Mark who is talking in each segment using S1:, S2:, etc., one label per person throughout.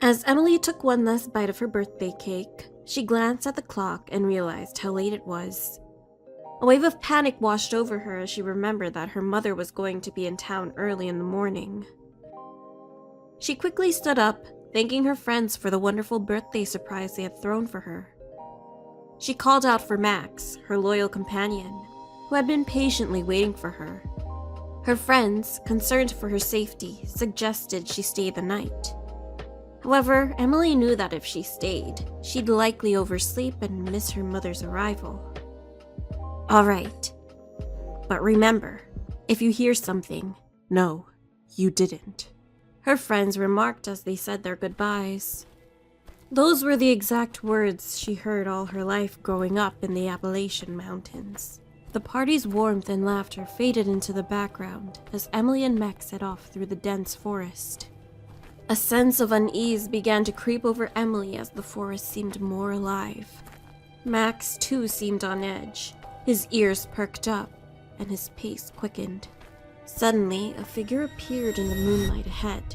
S1: As Emily took one last bite of her birthday cake, she glanced at the clock and realized how late it was. A wave of panic washed over her as she remembered that her mother was going to be in town early in the morning. She quickly stood up, thanking her friends for the wonderful birthday surprise they had thrown for her. She called out for Max, her loyal companion, who had been patiently waiting for her. Her friends, concerned for her safety, suggested she stay the night. However, Emily knew that if she stayed, she'd likely oversleep and miss her mother's arrival. Alright, but remember, if you hear something, no, you didn't, her friends remarked as they said their goodbyes. Those were the exact words she heard all her life growing up in the Appalachian Mountains. The party's warmth and laughter faded into the background as Emily and Max set off through the dense forest. A sense of unease began to creep over Emily as the forest seemed more alive. Max, too, seemed on edge. His ears perked up, and his pace quickened. Suddenly, a figure appeared in the moonlight ahead.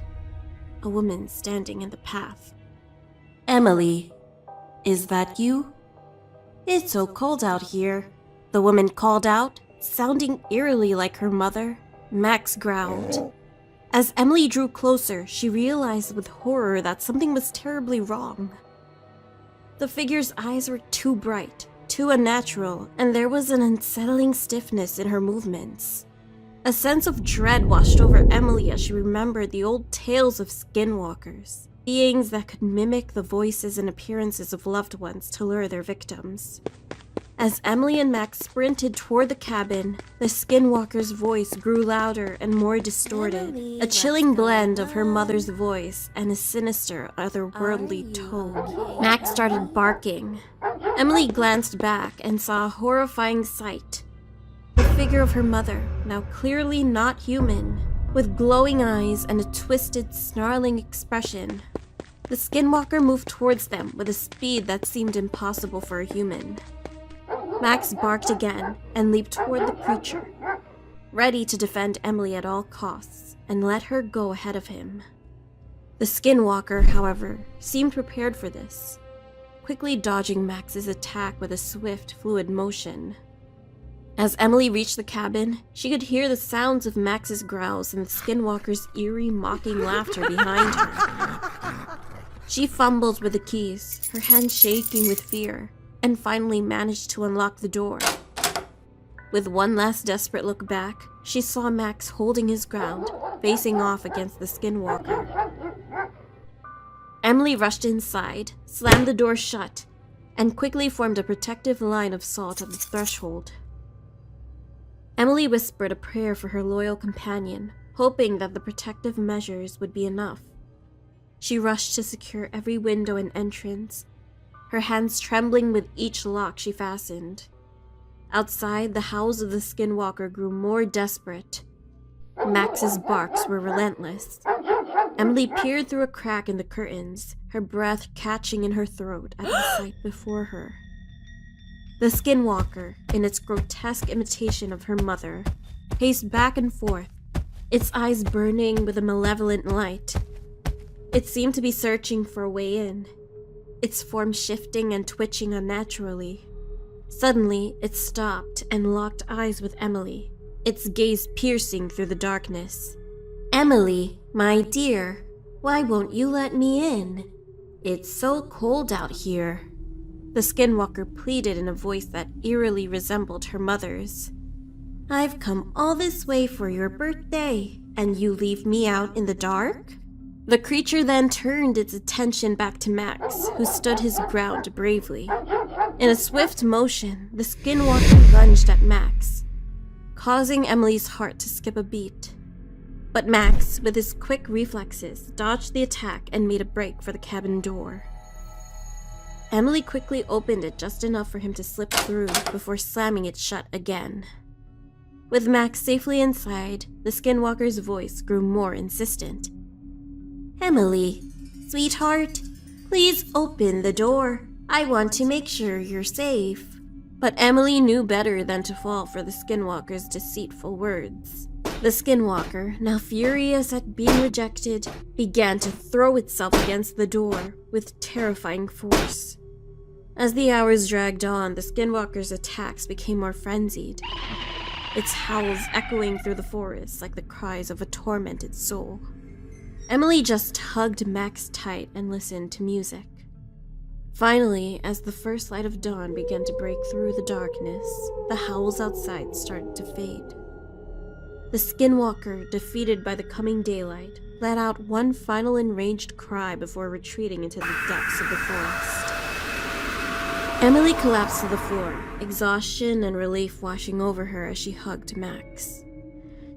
S1: A woman standing in the path. "Emily, is that you?" "It's so cold out here," the woman called out, sounding eerily like her mother. Max growled. As Emily drew closer, she realized with horror that something was terribly wrong. The figure's eyes were too bright, too unnatural, and there was an unsettling stiffness in her movements. A sense of dread washed over Emily as she remembered the old tales of skinwalkers, beings that could mimic the voices and appearances of loved ones to lure their victims. As Emily and Max sprinted toward the cabin, the skinwalker's voice grew louder and more distorted, a chilling blend of her mother's voice and a sinister, otherworldly tone. Max started barking. Emily glanced back and saw a horrifying sight. The figure of her mother, now clearly not human, with glowing eyes and a twisted, snarling expression. The skinwalker moved towards them with a speed that seemed impossible for a human. Max barked again and leaped toward the creature, ready to defend Emily at all costs and let her go ahead of him. The skinwalker, however, seemed prepared for this, quickly dodging Max's attack with a swift, fluid motion. As Emily reached the cabin, she could hear the sounds of Max's growls and the skinwalker's eerie, mocking laughter behind her. She fumbled with the keys, her hands shaking with fear, and finally managed to unlock the door. With one last desperate look back, she saw Max holding his ground, facing off against the skinwalker. Emily rushed inside, slammed the door shut, and quickly formed a protective line of salt at the threshold. Emily whispered a prayer for her loyal companion, hoping that the protective measures would be enough. She rushed to secure every window and entrance, her hands trembling with each lock she fastened. Outside, the howls of the skinwalker grew more desperate. Max's barks were relentless. Emily peered through a crack in the curtains, her breath catching in her throat at the sight before her. The skinwalker, in its grotesque imitation of her mother, paced back and forth, its eyes burning with a malevolent light. It seemed to be searching for a way in, its form shifting and twitching unnaturally. Suddenly, it stopped and locked eyes with Emily, its gaze piercing through the darkness. "Emily, my dear, why won't you let me in? It's so cold out here." The skinwalker pleaded in a voice that eerily resembled her mother's. "I've come all this way for your birthday, and you leave me out in the dark?" The creature then turned its attention back to Max, who stood his ground bravely. In a swift motion, the skinwalker lunged at Max, causing Emily's heart to skip a beat. But Max, with his quick reflexes, dodged the attack and made a break for the cabin door. Emily quickly opened it just enough for him to slip through before slamming it shut again. With Max safely inside, the skinwalker's voice grew more insistent. "Emily, sweetheart, please open the door. I want to make sure you're safe." But Emily knew better than to fall for the skinwalker's deceitful words. The Skinwalker, now furious at being rejected, began to throw itself against the door with terrifying force. As the hours dragged on, the Skinwalker's attacks became more frenzied, its howls echoing through the forest like the cries of a tormented soul. Emily just hugged Max tight and listened to music. Finally, as the first light of dawn began to break through the darkness, the howls outside started to fade. The Skinwalker, defeated by the coming daylight, let out one final enraged cry before retreating into the depths of the forest. Emily collapsed to the floor, exhaustion and relief washing over her as she hugged Max.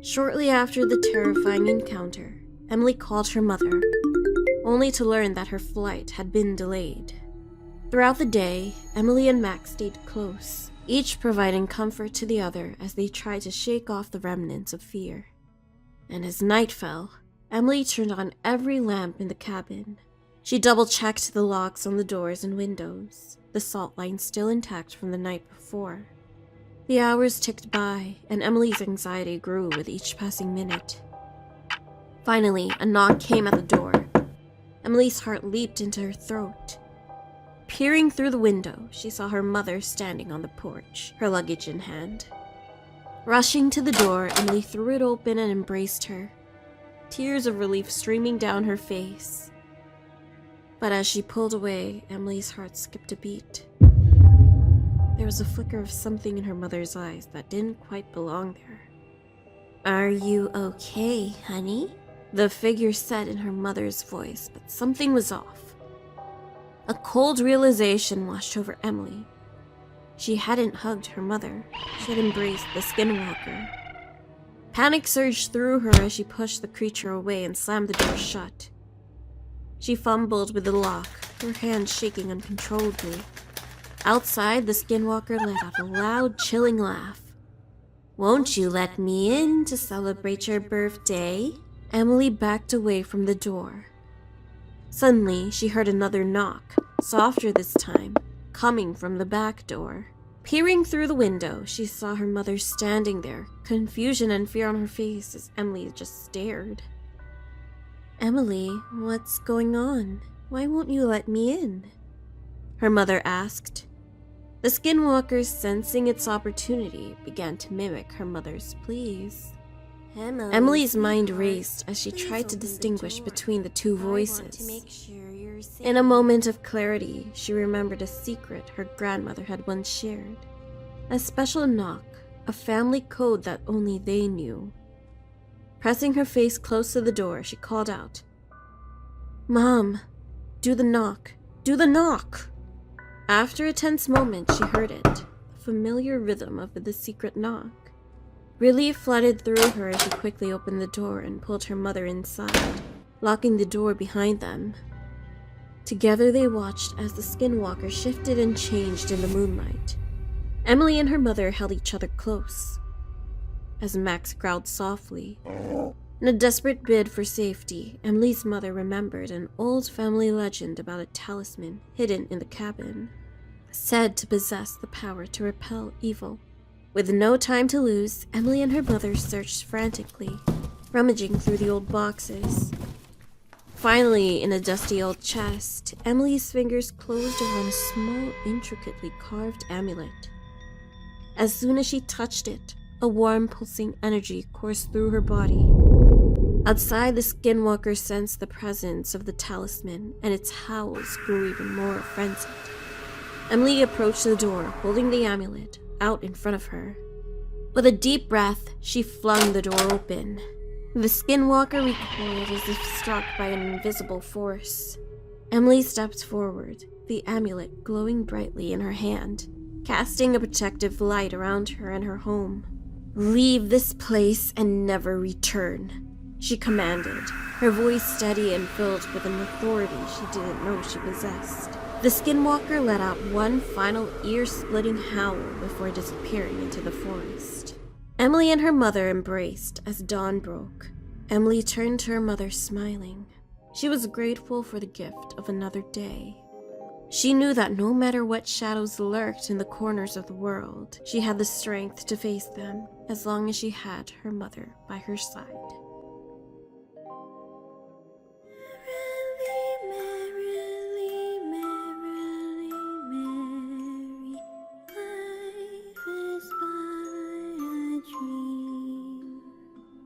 S1: Shortly after the terrifying encounter, Emily called her mother, only to learn that her flight had been delayed. Throughout the day, Emily and Max stayed close, each providing comfort to the other as they tried to shake off the remnants of fear. And as night fell, Emily turned on every lamp in the cabin. She double-checked the locks on the doors and windows, the salt line still intact from the night before. The hours ticked by, and Emily's anxiety grew with each passing minute. Finally, a knock came at the door. Emily's heart leaped into her throat. Peering through the window, she saw her mother standing on the porch, her luggage in hand. Rushing to the door, Emily threw it open and embraced her, tears of relief streaming down her face. But as she pulled away, Emily's heart skipped a beat. There was a flicker of something in her mother's eyes that didn't quite belong there. "Are you okay, honey?" the figure said in her mother's voice, but something was off. A cold realization washed over Emily. She hadn't hugged her mother. She had embraced the Skinwalker. Panic surged through her as she pushed the creature away and slammed the door shut. She fumbled with the lock, her hands shaking uncontrollably. Outside, the Skinwalker let out a loud, chilling laugh. "Won't you let me in to celebrate your birthday?" Emily backed away from the door. Suddenly, she heard another knock, softer this time, coming from the back door. Peering through the window, she saw her mother standing there, confusion and fear on her face as Emily just stared. "Emily, what's going on? Why won't you let me in?" her mother asked. The Skinwalker, sensing its opportunity, began to mimic her mother's pleas. Emily's mind raced as she tried to distinguish between the two voices. In a moment of clarity, she remembered a secret her grandmother had once shared. A special knock, a family code that only they knew. Pressing her face close to the door, she called out, "Mom, do the knock! Do the knock!" After a tense moment, she heard it, the familiar rhythm of the secret knock. Relief flooded through her as she quickly opened the door and pulled her mother inside, locking the door behind them. Together they watched as the Skinwalker shifted and changed in the moonlight. Emily and her mother held each other close, as Max growled softly. In a desperate bid for safety, Emily's mother remembered an old family legend about a talisman hidden in the cabin, said to possess the power to repel evil. With no time to lose, Emily and her mother searched frantically, rummaging through the old boxes. Finally, in a dusty old chest, Emily's fingers closed around a small, intricately carved amulet. As soon as she touched it, a warm, pulsing energy coursed through her body. Outside, the Skinwalker sensed the presence of the talisman, and its howls grew even more frenzied. Emily approached the door, holding the amulet out in front of her. With a deep breath, she flung the door open. The Skinwalker recoiled as if struck by an invisible force. Emily stepped forward, the amulet glowing brightly in her hand, casting a protective light around her and her home. "Leave this place and never return," she commanded, her voice steady and filled with an authority she didn't know she possessed. The Skinwalker let out one final ear-splitting howl before disappearing into the forest. Emily and her mother embraced as dawn broke. Emily turned to her mother smiling. She was grateful for the gift of another day. She knew that no matter what shadows lurked in the corners of the world, she had the strength to face them as long as she had her mother by her side.